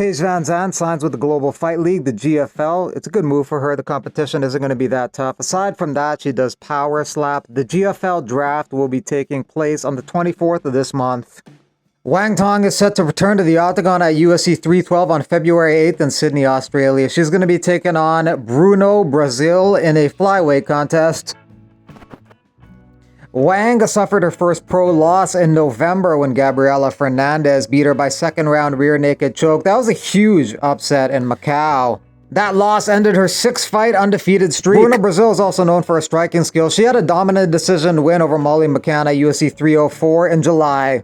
Paige Van Zandt signs with the Global Fight League, the GFL. It's a good move for her. The competition isn't going to be that tough. Aside from that, she does Power Slap. The GFL draft will be taking place on the 24th of this month. Wang Tong is set to return to the Octagon at UFC 312 on February 8th in Sydney, Australia. She's going to be taking on Bruno Brazil in a flyweight contest. Wang suffered her first pro loss in November when Gabriela Fernandez beat her by second round rear naked choke. That was a huge upset in Macau. That loss ended her 6-fight undefeated streak. Bruno Brazil is also known for her striking skills. She had a dominant decision win over Molly McCann at UFC 304 in July.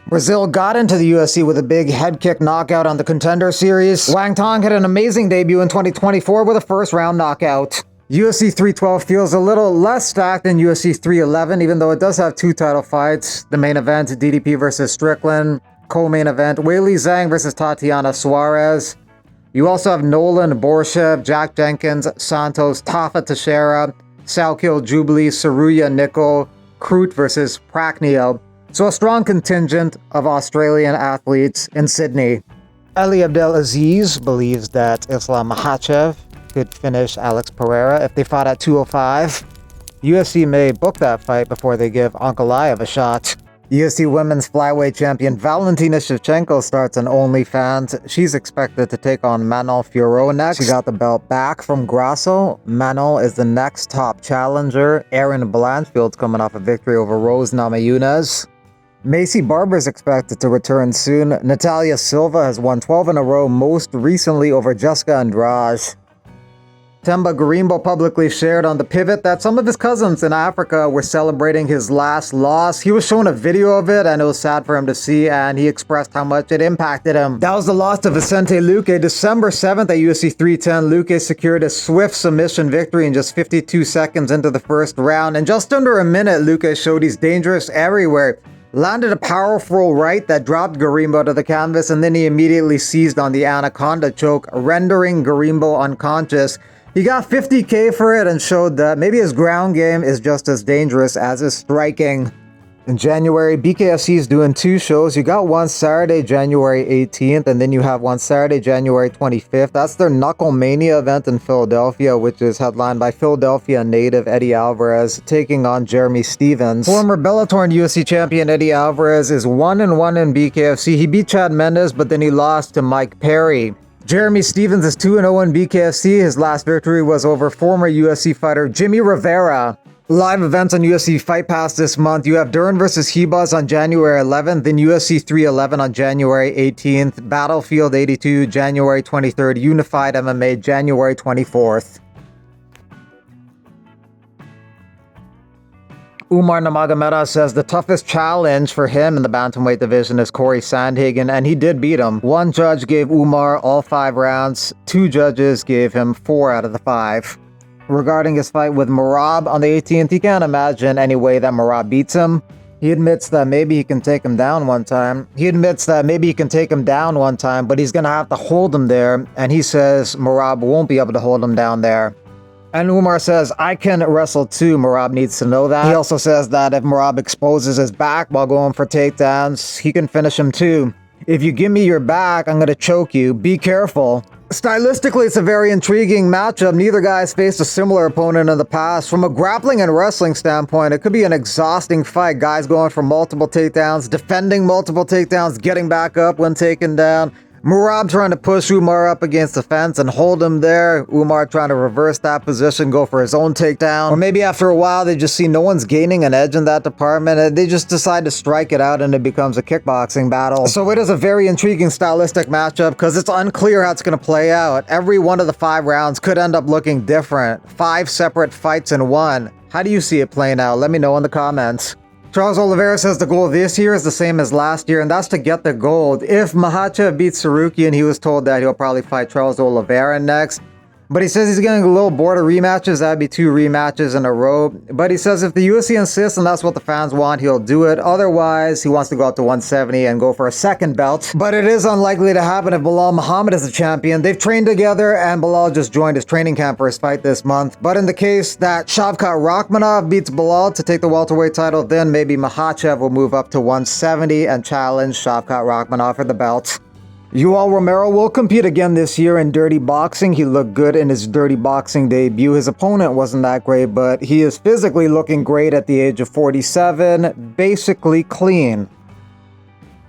Brazil got into the UFC with a big head kick knockout on the Contender Series. Wang Tong had an amazing debut in 2024 with a first round knockout. UFC 312 feels a little less stacked than UFC 311, even though it does have two title fights. The main event, DDP versus Strickland. Co-main event, Weili Zhang versus Tatiana Suarez. You also have Nolan Borshev, Jack Jenkins, Santos, Tafa Teixeira, Salkil Jubilee, Saruya Nicol, Kroot versus Praknio. So a strong contingent of Australian athletes in Sydney. Ali Abdelaziz believes that Islam Makhachev could finish Alex Pereira if they fought at 205. UFC may book that fight before they give Ankalaev a shot. UFC women's flyweight champion Valentina Shevchenko starts on OnlyFans. She's expected to take on Manon Fiorot next. She got the belt back from Grasso. Manon is the next top challenger. Erin Blanchfield's coming off a victory over Rose Namajunas. Macy Barber is expected to return soon. Natalia Silva has won 12 in a row, most recently over Jessica Andrade. Themba Gorimbo publicly shared on The Pivot that some of his cousins in Africa were celebrating his last loss. He was shown a video of it and it was sad for him to see, and he expressed how much it impacted him. That was the loss to Vicente Luque. December 7th at UFC 310, Luque secured a swift submission victory in just 52 seconds into the first round. In just under a minute, Luque showed he's dangerous everywhere. Landed a powerful right that dropped Gorimbo to the canvas, and then he immediately seized on the Anaconda choke, rendering Gorimbo unconscious. He got $50K for it and showed that maybe his ground game is just as dangerous as his striking. In January, BKFC is doing two shows. You got one Saturday, January 18th, and then you have one Saturday, January 25th. That's their Knuckle Mania event in Philadelphia, which is headlined by Philadelphia native Eddie Alvarez taking on Jeremy Stephens. Former Bellator and UFC champion Eddie Alvarez is 1-1 in BKFC. He beat Chad Mendes, but then he lost to Mike Perry. Jeremy Stephens is 2-0 in BKFC. His last victory was over former UFC fighter Jimmy Rivera. Live events on UFC Fight Pass this month. You have Dern vs. Hebaz on January 11th, then UFC 311 on January 18th, Battlefield 82 January 23rd, Unified MMA January 24th. Umar Nurmagomedov says the toughest challenge for him in the bantamweight division is Corey Sandhagen, and he did beat him. One judge gave Umar all 5 rounds. 2 judges gave him 4 out of the 5. Regarding his fight with Merab on the 18th, he can't imagine any way that Merab beats him. He admits that maybe he can take him down one time. But he's going to have to hold him there, and he says Merab won't be able to hold him down there. And Umar says, I can wrestle too. Merab needs to know that. He also says that if Merab exposes his back while going for takedowns, he can finish him too. If you give me your back, I'm going to choke you. Be careful. Stylistically, it's a very intriguing matchup. Neither guy has faced a similar opponent in the past. From a grappling and wrestling standpoint, it could be an exhausting fight. Guys going for multiple takedowns, defending multiple takedowns, getting back up when taken down. Merab trying to push Umar up against the fence and hold him there. Umar trying to reverse that position, go for his own takedown. Or maybe after a while, they just see no one's gaining an edge in that department, and they just decide to strike it out, and it becomes a kickboxing battle. So it is a very intriguing stylistic matchup because it's unclear how it's going to play out. Every one of the 5 rounds could end up looking different. 5 separate fights in one. How do you see it playing out? Let me know in the comments. Charles Oliveira says the goal this year is the same as last year, and that's to get the gold. If Makhachev beats Sarukian, he was told that he'll probably fight Charles Oliveira next. But he says he's getting a little bored of rematches. That'd be 2 rematches in a row. But he says if the UFC insists and that's what the fans want, he'll do it. Otherwise, he wants to go up to 170 and go for a second belt. But it is unlikely to happen if Belal Muhammad is the champion. They've trained together, and Belal just joined his training camp for his fight this month. But in the case that Shavkat Rakhmonov beats Belal to take the welterweight title, then maybe Makhachev will move up to 170 and challenge Shavkat Rakhmonov for the belt. Yoel Romero will compete again this year in Dirty Boxing. He looked good in his Dirty Boxing debut. His opponent wasn't that great, but he is physically looking great at the age of 47, basically clean.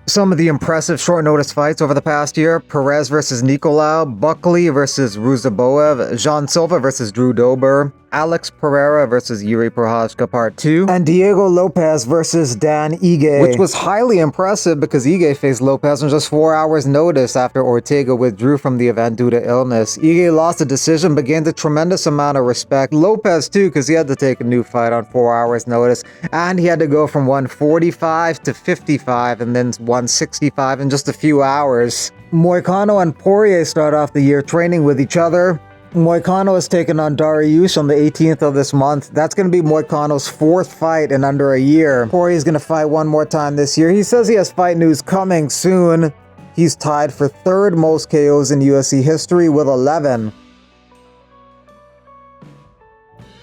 Some of the impressive short notice fights over the past year: Perez versus Nicolau, Buckley versus Ruzaboev, Jean Silva versus Drew Dober, Alex Pereira versus Yuri Prochazka Part 2, and Diego Lopez versus Dan Ige, which was highly impressive because Ige faced Lopez on just 4 hours notice after Ortega withdrew from the event due to illness. Ige lost a decision but gained a tremendous amount of respect. Lopez too, because he had to take a new fight on 4 hours notice, and he had to go from 145 to 55 and then 165 in just a few hours. Moicano and Poirier start off the year training with each other. Moicano is taking on Dariush on the 18th of this month. That's going to be Moicano's 4th fight in under a year. Poirier is going to fight one more time this year. He says he has fight news coming soon. He's tied for 3rd most KOs in UFC history with 11.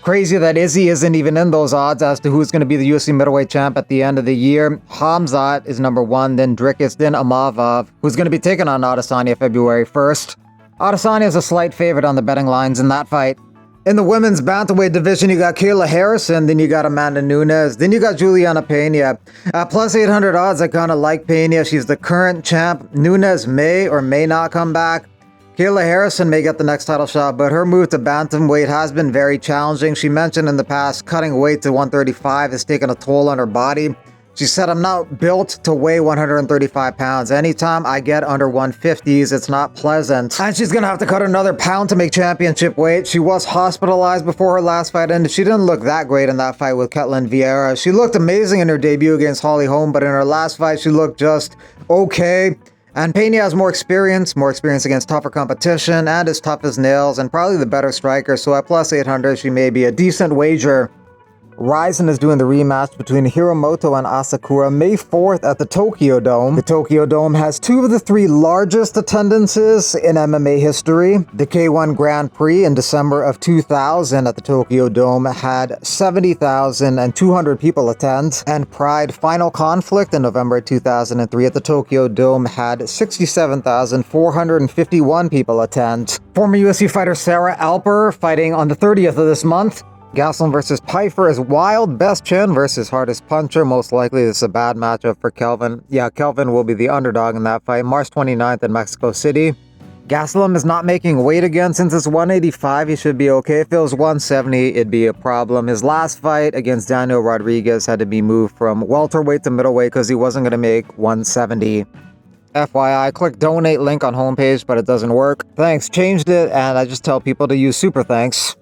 Crazy that Izzy isn't even in those odds as to who's going to be the UFC middleweight champ at the end of the year. Hamzat is number 1, then Dricus, then Amavov, who's going to be taking on Adesanya February 1st. Adesanya is a slight favorite on the betting lines in that fight. In the women's bantamweight division, you got Kayla Harrison, then you got Amanda Nunes, then you got Juliana Pena. At plus 800 odds, I kind of like Pena. She's the current champ. Nunes may or may not come back. Kayla Harrison may get the next title shot, but her move to bantamweight has been very challenging. She mentioned in the past cutting weight to 135 has taken a toll on her body. She said, "I'm not built to weigh 135 pounds. Anytime I get under 150s, it's not pleasant." And she's going to have to cut another pound to make championship weight. She was hospitalized before her last fight ended. She didn't look that great in that fight with Ketlin Vieira. She looked amazing in her debut against Holly Holm, but in her last fight, she looked just okay. And Pena has more experience against tougher competition, and is tough as nails, and probably the better striker. So at plus 800, she may be a decent wager. Ryzen is doing the rematch between Hiromoto and Asakura May 4th at the Tokyo Dome. The Tokyo Dome has 2 of the 3 largest attendances in MMA history. The K1 Grand Prix in December of 2000 at the Tokyo Dome had 70,200 people attend, and Pride Final Conflict in November 2003 at the Tokyo Dome had 67,451 people attend. Former UFC fighter Sarah Alper fighting on the 30th of this month. Gastelum versus Pfeiffer is wild. Best chin versus hardest puncher. Most likely this is a bad matchup for Kelvin. Yeah, Kelvin will be the underdog in that fight. March 29th in Mexico City. Gastelum is not making weight again. Since it's 185, he should be okay. If it was 170, it'd be a problem. His last fight against Daniel Rodriguez had to be moved from welterweight to middleweight because he wasn't going to make 170. FYI, click donate link on homepage, but it doesn't work. Thanks, changed it, and I just tell people to use super thanks.